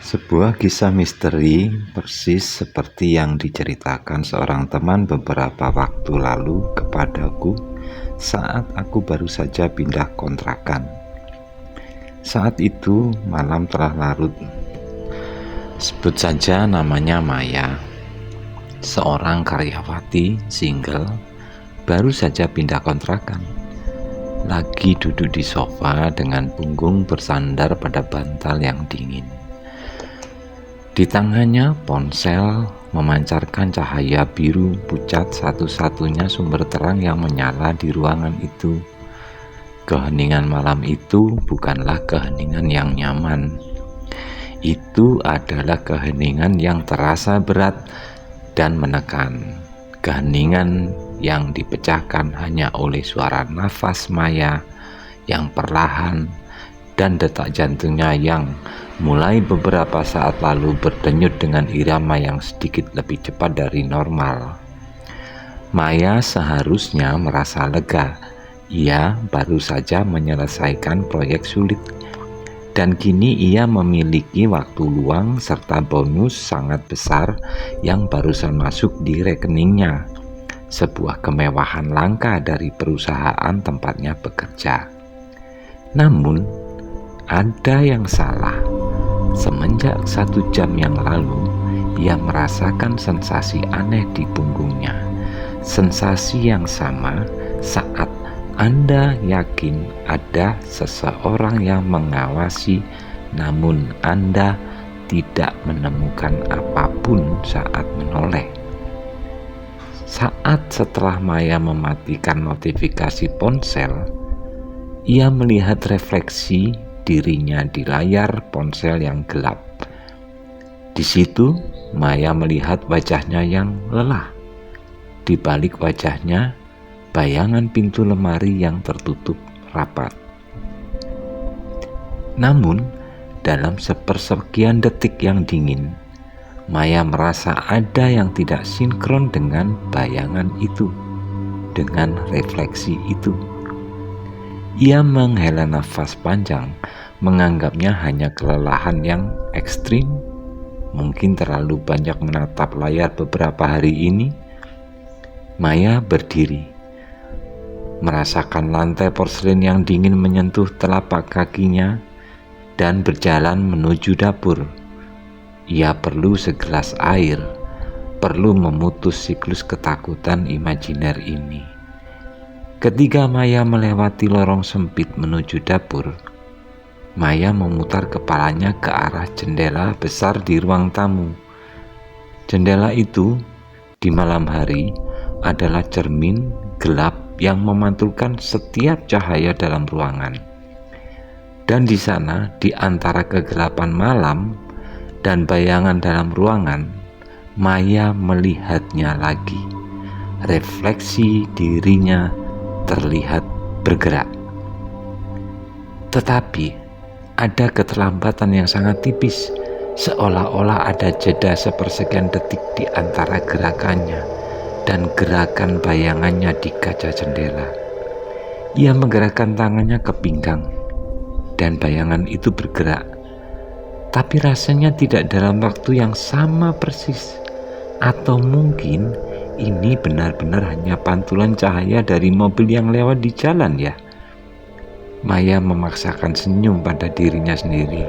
Sebuah kisah misteri persis seperti yang diceritakan seorang teman beberapa waktu lalu kepadaku saat aku baru saja pindah kontrakan. Saat itu malam telah larut. Sebut saja namanya Maya, seorang karyawati single baru saja pindah kontrakan. Lagi duduk di sofa dengan punggung bersandar pada bantal yang dingin. Di tangannya ponsel memancarkan cahaya biru pucat, satu-satunya sumber terang yang menyala di ruangan itu. Keheningan malam itu bukanlah keheningan yang nyaman. Itu adalah keheningan yang terasa berat dan menekan. Keheningan yang dipecahkan hanya oleh suara nafas Maya yang perlahan dan detak jantungnya yang mulai beberapa saat lalu berdenyut dengan irama yang sedikit lebih cepat dari normal. Maya seharusnya merasa lega. Ia baru saja menyelesaikan proyek sulit, dan kini ia memiliki waktu luang serta bonus sangat besar yang barusan masuk di rekeningnya. Sebuah kemewahan langka dari perusahaan tempatnya bekerja. Namun, ada yang salah. Semenjak 1 jam yang lalu, ia merasakan sensasi aneh di punggungnya. Sensasi yang sama saat Anda yakin ada seseorang yang mengawasi, namun Anda tidak menemukan apapun saat menoleh. Saat setelah Maya mematikan notifikasi ponsel, ia melihat refleksi dirinya di layar ponsel yang gelap. Di situ, Maya melihat wajahnya yang lelah. Di balik wajahnya, bayangan pintu lemari yang tertutup rapat. Namun, dalam sepersekian detik yang dingin, Maya merasa ada yang tidak sinkron dengan bayangan itu, dengan refleksi itu. Ia menghela nafas panjang, menganggapnya hanya kelelahan yang ekstrim. Mungkin terlalu banyak menatap layar beberapa hari ini. Maya berdiri, merasakan lantai porselen yang dingin menyentuh telapak kakinya, dan berjalan menuju dapur. Ia perlu segelas air, perlu memutus siklus ketakutan imajiner ini. Ketika Maya melewati lorong sempit menuju dapur, Maya memutar kepalanya ke arah jendela besar di ruang tamu. Jendela itu di malam hari adalah cermin gelap yang memantulkan setiap cahaya dalam ruangan. Dan di sana, di antara kegelapan malam dan bayangan dalam ruangan, Maya melihatnya lagi. Refleksi dirinya terlihat bergerak. Tetapi ada keterlambatan yang sangat tipis, seolah-olah ada jeda sepersekian detik di antara gerakannya dan gerakan bayangannya di kaca jendela. Ia menggerakkan tangannya ke pinggang, dan bayangan itu bergerak. Tapi rasanya tidak dalam waktu yang sama persis. Atau mungkin ini benar-benar hanya pantulan cahaya dari mobil yang lewat di jalan ya. Maya memaksakan senyum pada dirinya sendiri.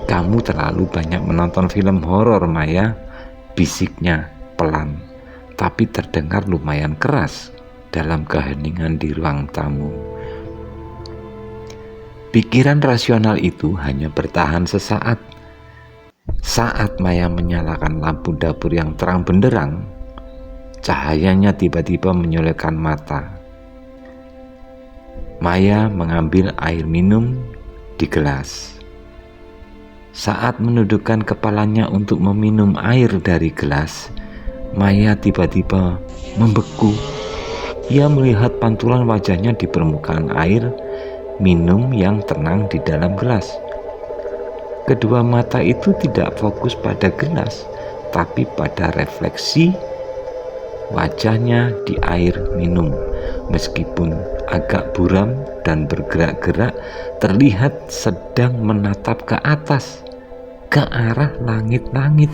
"Kamu terlalu banyak menonton film horor, Maya," bisiknya pelan, tapi terdengar lumayan keras dalam keheningan di ruang tamu. Pikiran rasional itu hanya bertahan sesaat. Saat Maya menyalakan lampu dapur yang terang benderang, cahayanya tiba-tiba menyolokkan mata. Maya mengambil air minum di gelas. Saat menundukkan kepalanya untuk meminum air dari gelas, Maya tiba-tiba membeku. Ia melihat pantulan wajahnya di permukaan air minum yang tenang di dalam gelas. Kedua mata itu tidak fokus pada gelas, tapi pada refleksi wajahnya di air minum. Meskipun agak buram dan bergerak-gerak, terlihat sedang menatap ke atas, ke arah langit-langit.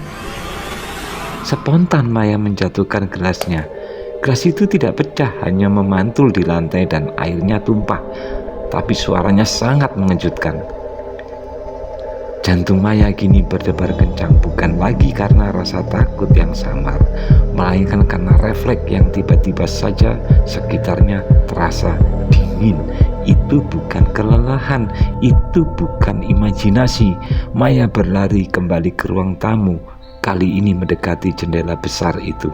Spontan Maya menjatuhkan gelasnya. Gelas itu tidak pecah, hanya memantul di lantai dan airnya tumpah. Tapi suaranya sangat mengejutkan. Jantung Maya kini berdebar kencang, bukan lagi karena rasa takut yang samar, melainkan karena refleks yang tiba-tiba saja sekitarnya terasa dingin. Itu bukan kelelahan, itu bukan imajinasi. Maya berlari kembali ke ruang tamu, kali ini mendekati jendela besar itu.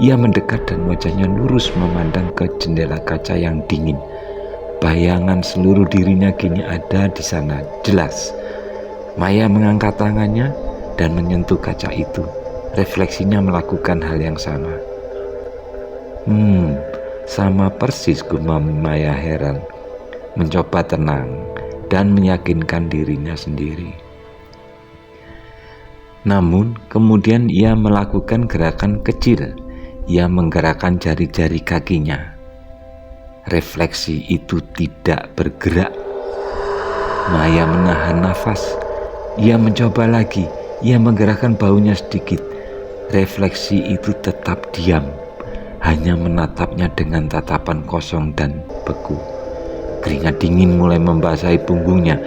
Ia mendekat dan wajahnya lurus memandang ke jendela kaca yang dingin. Bayangan seluruh dirinya kini ada di sana, jelas. Maya mengangkat tangannya dan menyentuh kaca itu. Refleksinya melakukan hal yang sama. Sama persis, gumam Maya heran. Mencoba tenang dan meyakinkan dirinya sendiri. Namun kemudian ia melakukan gerakan kecil. Ia menggerakkan jari-jari kakinya. Refleksi itu tidak bergerak. Maya menahan nafas. Ia mencoba lagi. Ia menggerakkan baunya sedikit. Refleksi itu tetap diam, hanya menatapnya dengan tatapan kosong dan beku. Keringat dingin mulai membasahi punggungnya.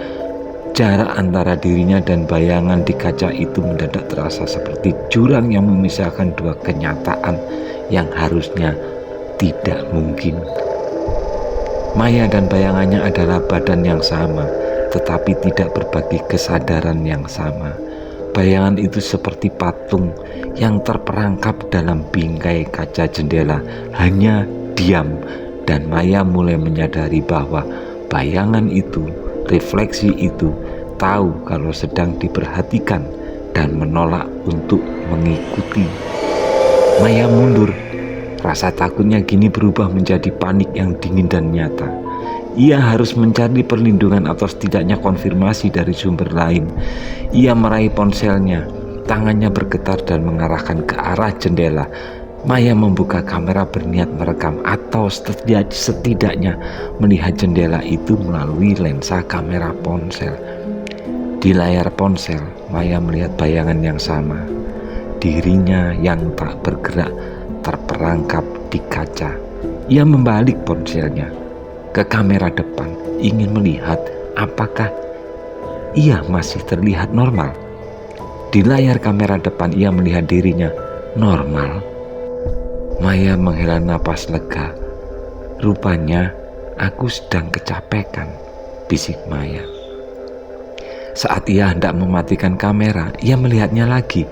Jarak antara dirinya dan bayangan di kaca itu mendadak terasa seperti jurang yang memisahkan dua kenyataan yang harusnya tidak mungkin. Maya dan bayangannya adalah badan yang sama, tetapi tidak berbagi kesadaran yang sama. Bayangan itu seperti patung yang terperangkap dalam bingkai kaca jendela, hanya diam, dan Maya mulai menyadari bahwa bayangan itu, refleksi itu, tahu kalau sedang diperhatikan dan menolak untuk mengikuti. Maya mundur. Rasa takutnya kini berubah menjadi panik yang dingin dan nyata. Ia harus mencari perlindungan atau setidaknya konfirmasi dari sumber lain. Ia meraih ponselnya. Tangannya bergetar dan mengarahkan ke arah jendela. Maya membuka kamera berniat merekam atau setidaknya melihat jendela itu melalui lensa kamera ponsel. Di layar ponsel, Maya melihat bayangan yang sama. Dirinya yang tak bergerak terperangkap di kaca. Ia membalik ponselnya ke kamera depan, ingin melihat apakah ia masih terlihat normal. Di layar kamera depan ia melihat dirinya normal. Maya menghela napas lega. Rupanya aku sedang kecapekan, bisik Maya. Saat ia hendak mematikan kamera, ia melihatnya lagi.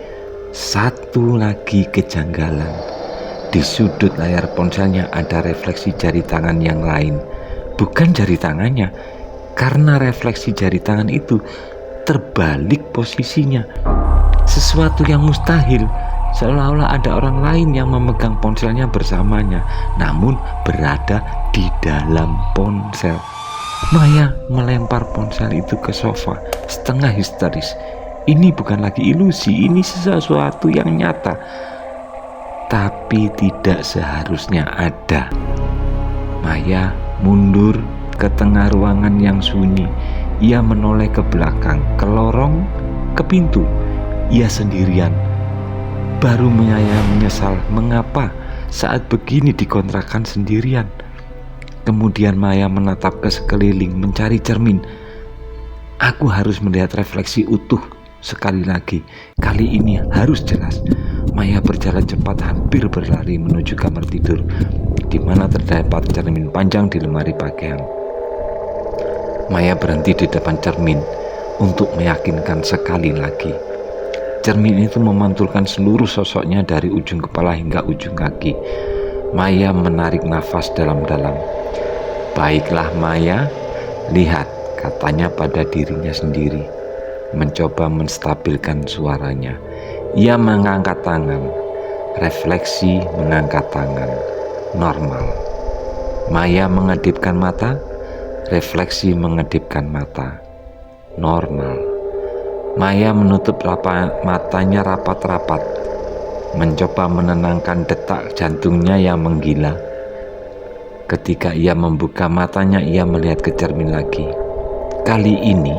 Satu lagi kejanggalan. Di sudut layar ponselnya ada refleksi jari tangan yang lain. Bukan jari tangannya, karena refleksi jari tangan itu terbalik posisinya. Sesuatu yang mustahil, seolah-olah ada orang lain yang memegang ponselnya bersamanya, namun berada di dalam ponsel. Maya melempar ponsel itu ke sofa, setengah histeris. Ini bukan lagi ilusi, ini sesuatu yang nyata. Tapi tidak seharusnya ada. Maya mundur ke tengah ruangan yang sunyi. Ia menoleh ke belakang, ke lorong, ke pintu. Ia sendirian. Baru Maya menyesal mengapa saat begini dikontrakan sendirian. Kemudian Maya menatap ke sekeliling mencari cermin. Aku harus melihat refleksi utuh sekali lagi. Kali ini harus jelas. Maya berjalan cepat, hampir berlari menuju kamar tidur, di mana terdapat cermin panjang di lemari pakaian. Maya berhenti di depan cermin untuk meyakinkan sekali lagi. Cermin itu memantulkan seluruh sosoknya dari ujung kepala hingga ujung kaki. Maya menarik nafas dalam-dalam. Baiklah Maya, lihat, katanya pada dirinya sendiri. Mencoba menstabilkan suaranya. Ia mengangkat tangan. Refleksi mengangkat tangan. Normal. Maya mengedipkan mata. Refleksi mengedipkan mata. Normal. Maya menutup matanya rapat-rapat. Mencoba menenangkan detak jantungnya yang menggila. Ketika ia membuka matanya, ia melihat ke cermin lagi. Kali ini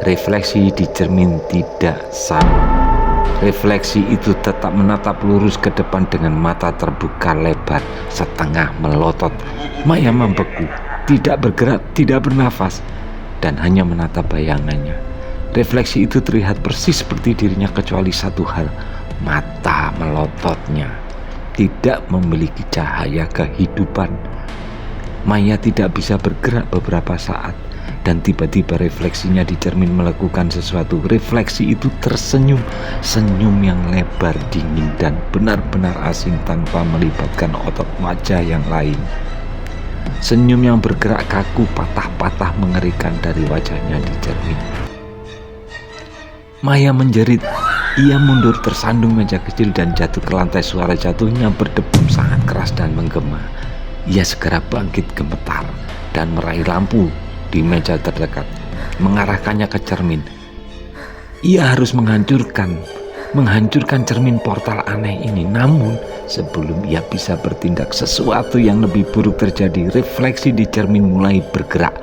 Refleksi di cermin tidak sama. Refleksi itu tetap menatap lurus ke depan dengan mata terbuka lebar, setengah melotot. Maya membeku, tidak bergerak, tidak bernafas, dan hanya menatap bayangannya. Refleksi itu terlihat persis seperti dirinya kecuali satu hal, mata melototnya tidak memiliki cahaya kehidupan. Maya tidak bisa bergerak beberapa saat, dan tiba-tiba refleksinya di cermin melakukan sesuatu. Refleksi itu tersenyum, senyum yang lebar, dingin, dan benar-benar asing tanpa melibatkan otot wajah yang lain. Senyum yang bergerak kaku, patah-patah mengerikan dari wajahnya di cermin. Maya menjerit. Ia mundur tersandung meja kecil dan jatuh ke lantai. Suara jatuhnya berdebum sangat keras dan menggema. Ia segera bangkit gemetar dan meraih lampu di meja terdekat, mengarahkannya ke cermin. Ia harus menghancurkan cermin portal aneh ini. Namun sebelum ia bisa bertindak, sesuatu yang lebih buruk terjadi. Refleksi di cermin mulai bergerak.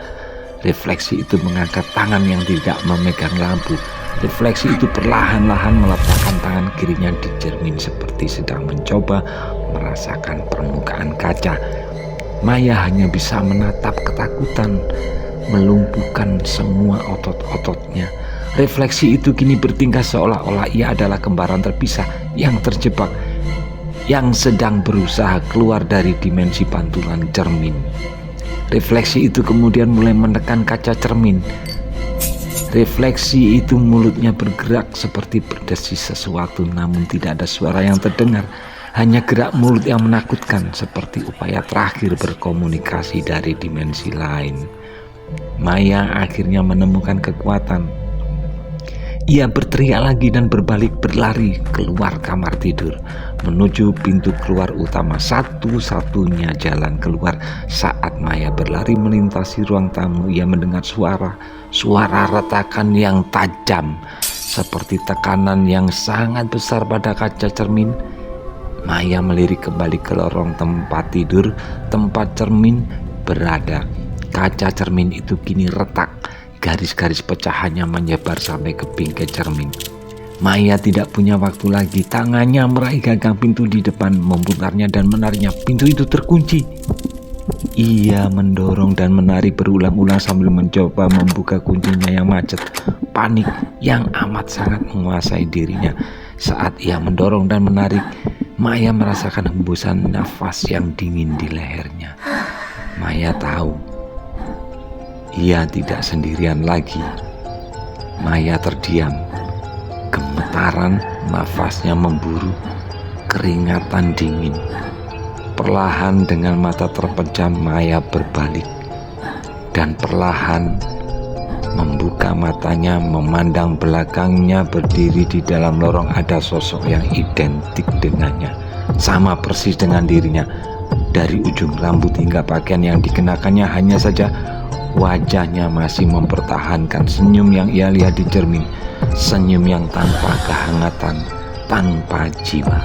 Refleksi itu mengangkat tangan yang tidak memegang lampu. Refleksi itu perlahan-lahan meletakkan tangan kirinya di cermin seperti sedang mencoba merasakan permukaan kaca. Maya hanya bisa menatap ketakutan, melumpuhkan semua otot-ototnya. Refleksi itu kini bertingkah seolah-olah ia adalah kembaran terpisah yang terjebak, yang sedang berusaha keluar dari dimensi pantulan cermin. Refleksi itu kemudian mulai menekan kaca cermin. Refleksi itu mulutnya bergerak seperti berdesis sesuatu, namun tidak ada suara yang terdengar. Hanya gerak mulut yang menakutkan, seperti upaya terakhir berkomunikasi dari dimensi lain. Maya akhirnya menemukan kekuatan. Ia berteriak lagi dan berbalik berlari keluar kamar tidur, menuju pintu keluar utama, satu-satunya jalan keluar. Saat Maya berlari melintasi ruang tamu, ia mendengar suara retakan yang tajam, seperti tekanan yang sangat besar pada kaca cermin. Maya melirik kembali ke lorong tempat tidur, tempat cermin berada. Kaca cermin itu kini retak. Garis-garis pecahannya menyebar sampai ke bingkai cermin. Maya tidak punya waktu lagi. Tangannya meraih gagang pintu di depan, memutarnya dan menariknya. Pintu itu terkunci. Ia mendorong dan menarik berulang-ulang sambil mencoba membuka kuncinya yang macet. Panik yang amat sangat menguasai dirinya. Saat ia mendorong dan menarik, Maya merasakan hembusan nafas yang dingin di lehernya. Maya tahu ia tidak sendirian lagi. Maya terdiam. Gemetaran nafasnya memburu, keringatan dingin. Perlahan dengan mata terpejam, Maya berbalik dan perlahan membuka matanya, memandang belakangnya. Berdiri di dalam lorong ada sosok yang identik dengannya, sama persis dengan dirinya. Dari ujung rambut hingga pakaian yang dikenakannya, hanya saja wajahnya masih mempertahankan senyum yang ia lihat di cermin. Senyum yang tanpa kehangatan, tanpa jiwa.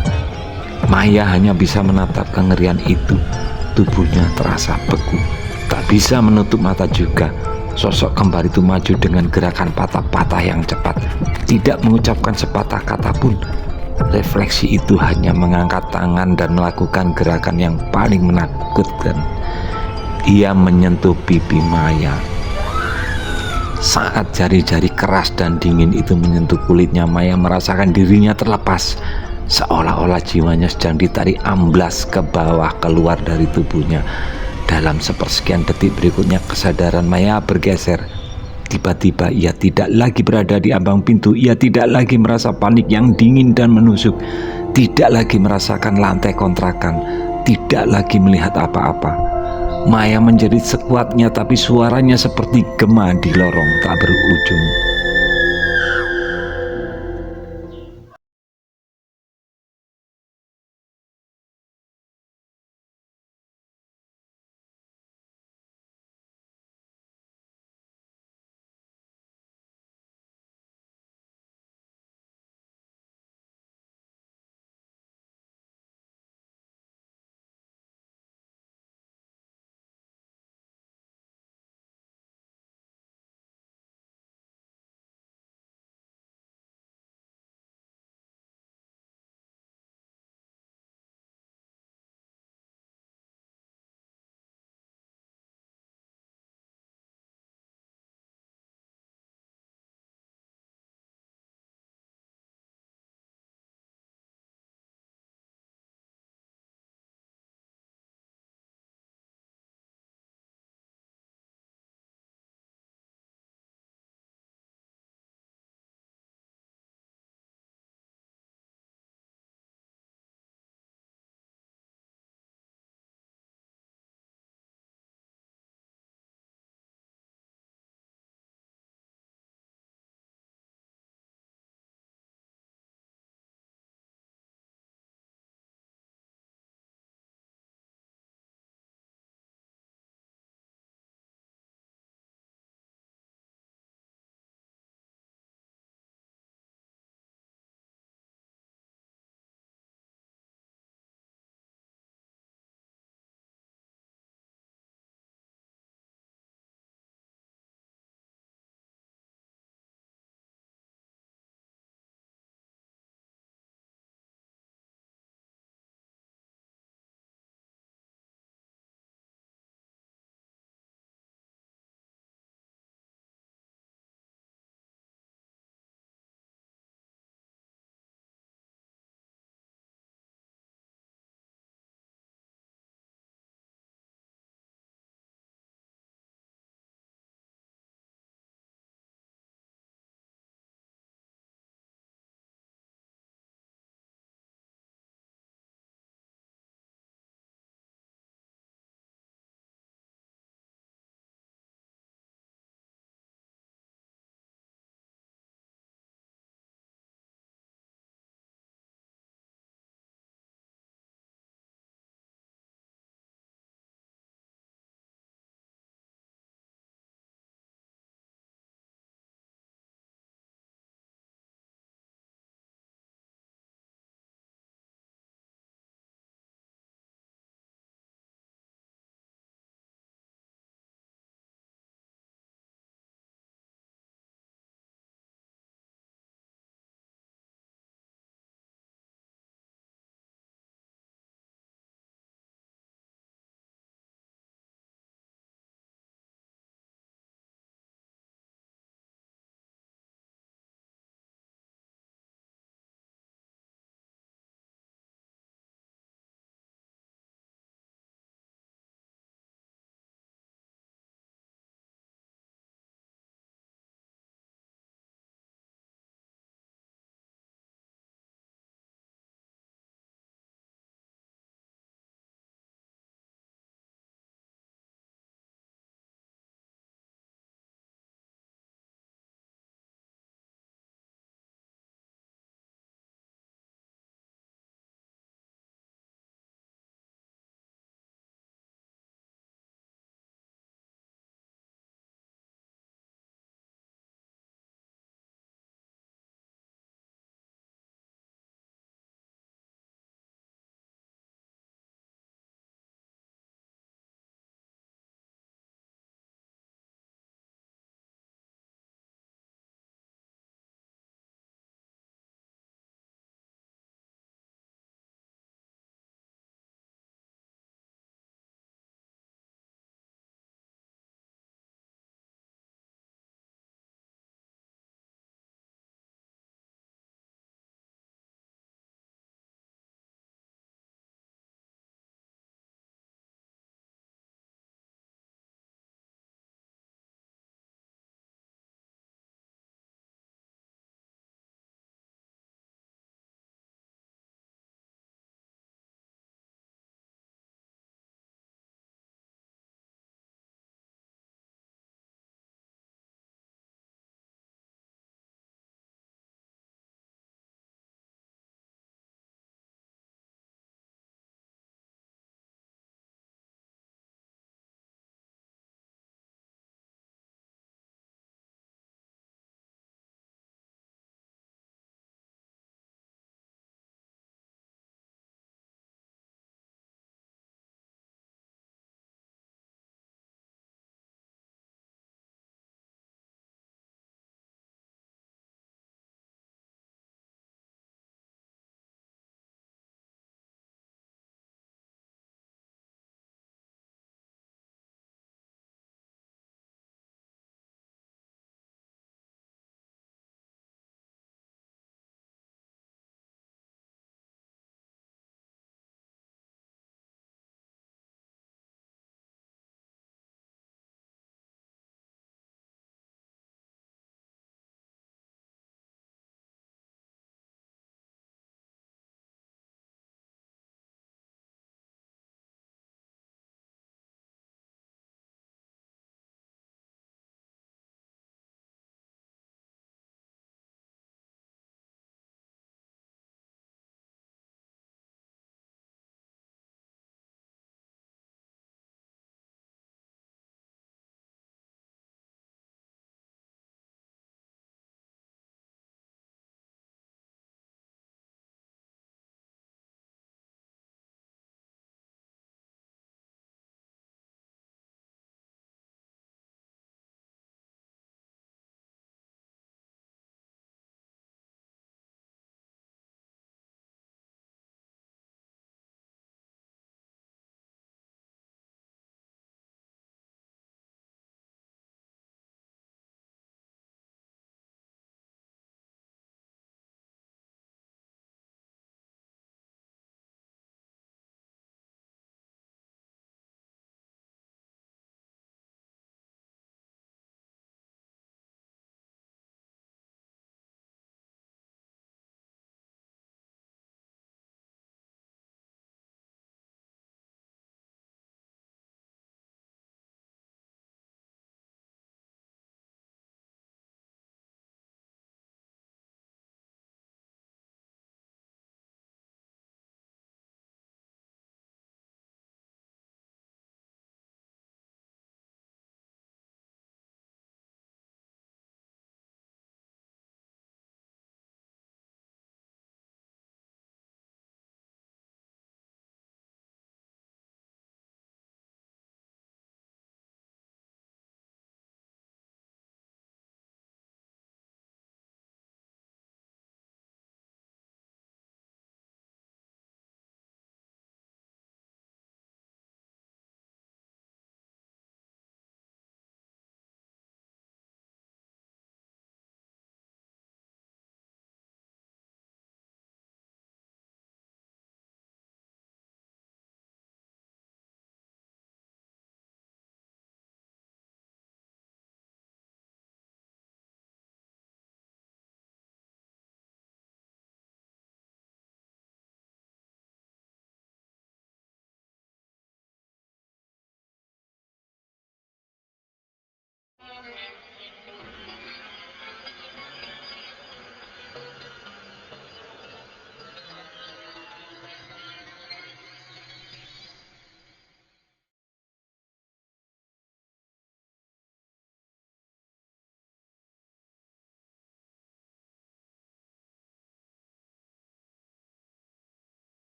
Maya hanya bisa menatap kengerian itu. Tubuhnya terasa beku, tak bisa menutup mata juga. Sosok kembar itu maju dengan gerakan patah-patah yang cepat, tidak mengucapkan sepatah kata pun. Refleksi itu hanya mengangkat tangan dan melakukan gerakan yang paling menakutkan. Ia menyentuh pipi Maya. Saat jari-jari keras dan dingin itu menyentuh kulitnya, Maya merasakan dirinya terlepas, seolah-olah jiwanya sedang ditarik amblas ke bawah keluar dari tubuhnya. Dalam sepersekian detik berikutnya, kesadaran Maya bergeser. Tiba-tiba ia tidak lagi berada di ambang pintu. Ia tidak lagi merasa panik yang dingin dan menusuk, tidak lagi merasakan lantai kontrakan, tidak lagi melihat apa-apa. Maya menjerit sekuatnya, tapi suaranya seperti gema di lorong tak berujung.